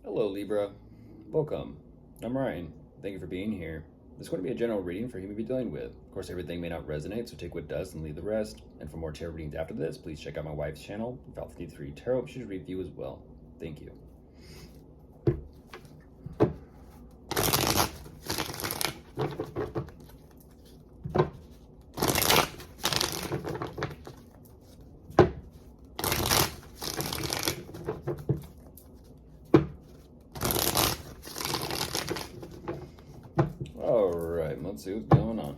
Hello, Libra. Welcome. I'm Ryan. Thank you for being here. This is going to be a general reading for who you may be dealing with. Of course, everything may not resonate, so take what does and leave the rest. And for more tarot readings after this, please check out my wife's channel, Val53 Tarot. She should review as well. Thank you. All right, let's see what's going on.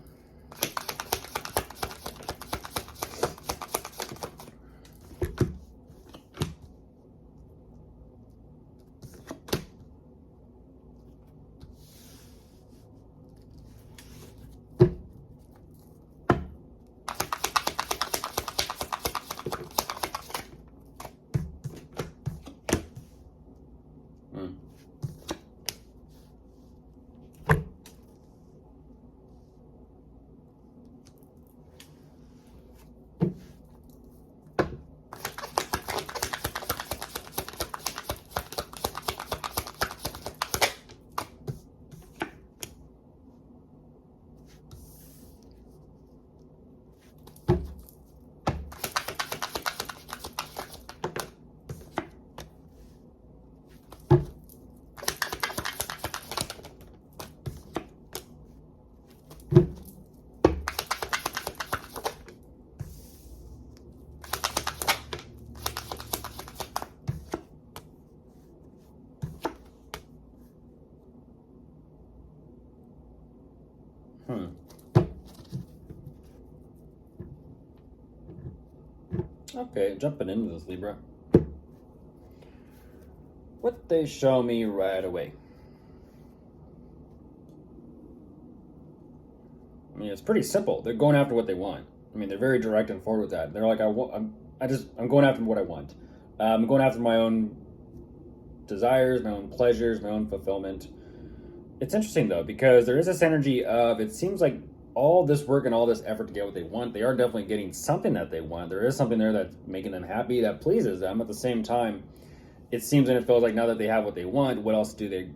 Okay, jumping into this, Libra. What they show me right away. I mean, it's pretty simple. They're going after what they want. I mean, they're very direct and forward with that. They're like, I'm going after what I want. I'm going after my own desires, my own pleasures, my own fulfillment. It's interesting though, because there is this energy of, it seems like all this work and all this effort to get what they want, they are definitely getting something that they want. There is something there that's making them happy, that pleases them. At the same time, it seems and it feels like now that they have what they want, what else are they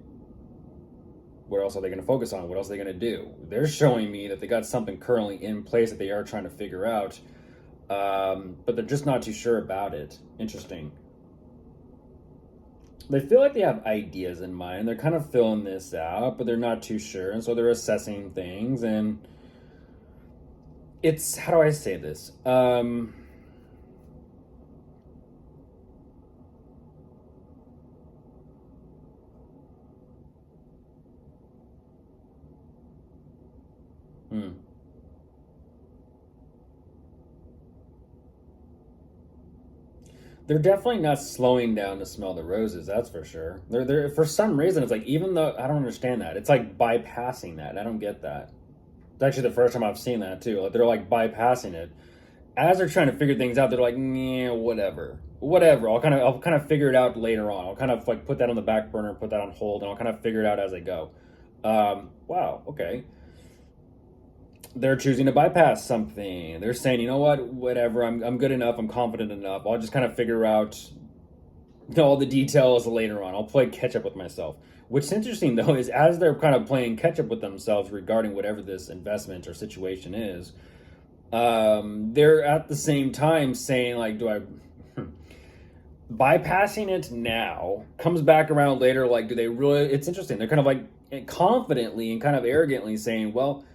going to focus on? What else are they going to do? They're showing me that they got something currently in place that they are trying to figure out, but they're just not too sure about it. Interesting. They feel like they have ideas in mind. They're kind of filling this out, but they're not too sure. And so they're assessing things. And it's, how do I say this? They're definitely not slowing down to smell the roses, that's for sure. They're for some reason, it's like, even though I don't understand that, it's like bypassing that. I don't get that. It's actually the first time I've seen that too. Like, they're like bypassing it as they're trying to figure things out. They're like, yeah, whatever. I'll kind of figure it out later on. I'll kind of like put that on the back burner, put that on hold, and I'll kind of figure it out as I go. Wow, okay. They're choosing to bypass something. They're saying, you know what, whatever, I'm good enough, I'm confident enough. I'll just kind of figure out all the details later on. I'll play catch up with myself. What's interesting though is, as they're kind of playing catch up with themselves regarding whatever this investment or situation is, they're at the same time saying, like, do I bypassing it now comes back around later? Like, do they really? It's interesting. They're kind of like confidently and kind of arrogantly saying, well,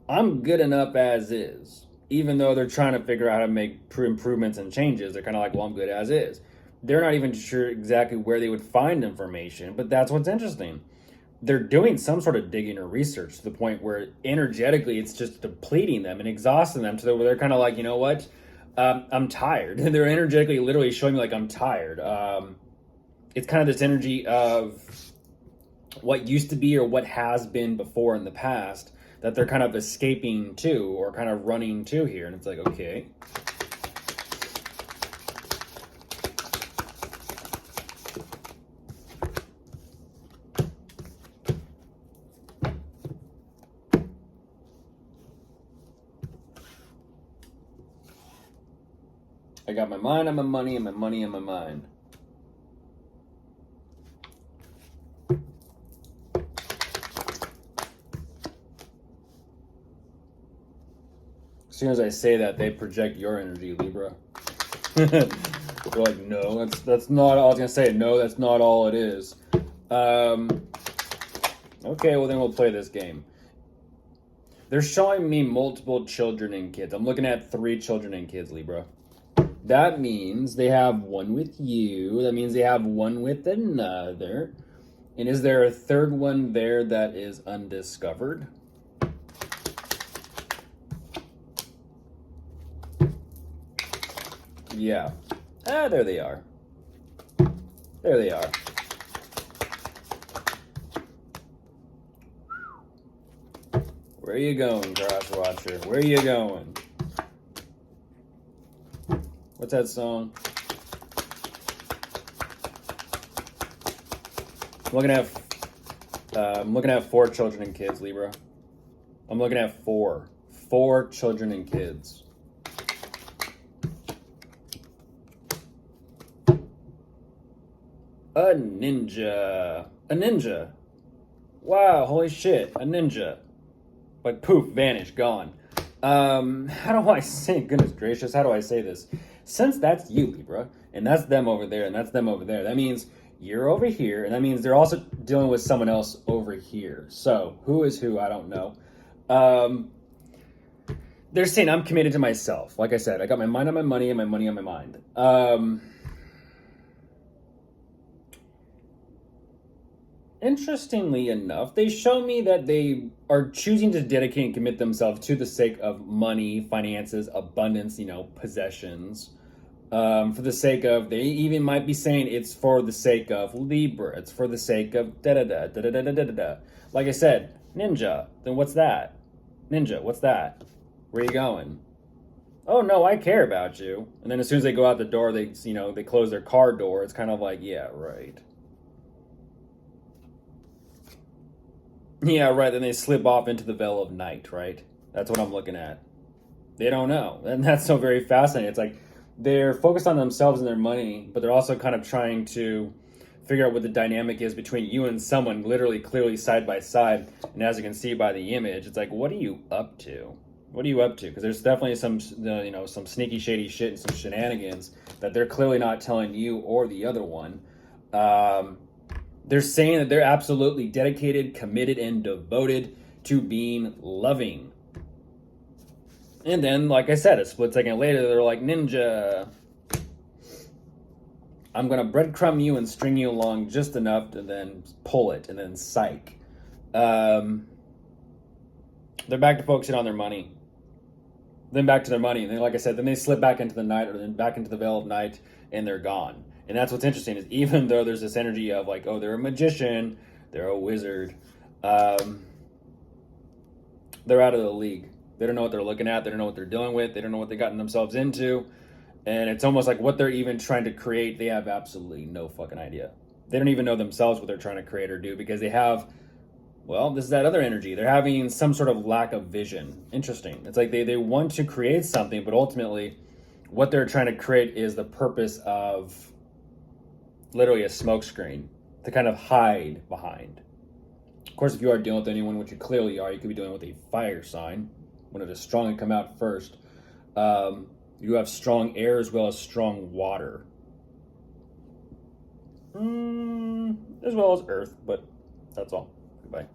I'm good enough as is. Even though they're trying to figure out how to make improvements and changes, they're kind of like, well, I'm good as is. They're not even sure exactly where they would find information, but that's what's interesting. They're doing some sort of digging or research to the point where energetically it's just depleting them and exhausting them to where they're kind of like, you know what? I'm tired. And they're energetically literally showing me like, I'm tired. It's kind of this energy of what used to be or what has been before in the past that they're kind of escaping to or kind of running to here. And it's like, okay. I got my mind on my money and my money on my mind. As soon as I say that, they project your energy, Libra. They're like, no, that's not. I was gonna say, no, that's not all it is. Okay, well then we'll play this game. They're showing me multiple children and kids. I'm looking at 3 children and kids, Libra. That means they have one with you. That means they have one with another. And is there a third one there that is undiscovered? Yeah. Ah, there they are. There they are. Where are you going, Cross Watcher? Where are you going? What's that song? I'm looking at 4 children and kids, Libra. I'm looking at 4 children and kids. A ninja. Wow, holy shit, a ninja. Like poof, vanished, gone. How do I say, goodness gracious, how do I say this? Since that's you, Libra, and that's them over there, and that's them over there, that means you're over here, and that means they're also dealing with someone else over here. So, who is who? I don't know. They're saying I'm committed to myself. Like I said, I got my mind on my money and my money on my mind. Interestingly enough, they show me that they are choosing to dedicate and commit themselves to the sake of money, finances, abundance, possessions. For the sake of, they even might be saying it's for the sake of Libra. It's for the sake of da-da-da, da-da-da, da-da-da. Like I said, ninja. Then what's that? Ninja, what's that? Where are you going? Oh, no, I care about you. And then as soon as they go out the door, they close their car door. It's kind of like, yeah, right. Yeah, right. Then they slip off into the veil of night, right? That's what I'm looking at. They don't know. And that's so very fascinating. It's like they're focused on themselves and their money, but they're also kind of trying to figure out what the dynamic is between you and someone literally clearly side by side. And as you can see by the image, it's like, what are you up to? What are you up to? Because there's definitely some sneaky, shady shit and some shenanigans that they're clearly not telling you or the other one. They're saying that they're absolutely dedicated, committed, and devoted to being loving. And then, like I said, a split second later, they're like, ninja. I'm going to breadcrumb you and string you along just enough to then pull it, and then psych. They're back to focusing on their money. Then back to their money. And then, like I said, then they slip back into the night, or then back into the veil of night, and they're gone. And that's what's interesting, is even though there's this energy of like, oh, they're a magician, they're a wizard, they're out of the league. They don't know what they're looking at. They don't know what they're dealing with. They don't know what they've gotten themselves into. And it's almost like what they're even trying to create, they have absolutely no fucking idea. They don't even know themselves what they're trying to create or do, because they have, well, this is that other energy. They're having some sort of lack of vision. Interesting. It's like they want to create something, but ultimately what they're trying to create is the purpose of literally a smokescreen to kind of hide behind. Of course, if you are dealing with anyone, which you clearly are, you could be dealing with a fire sign. Wanted to strongly come out first. You have strong air as well as strong water. As well as earth, but that's all. Goodbye.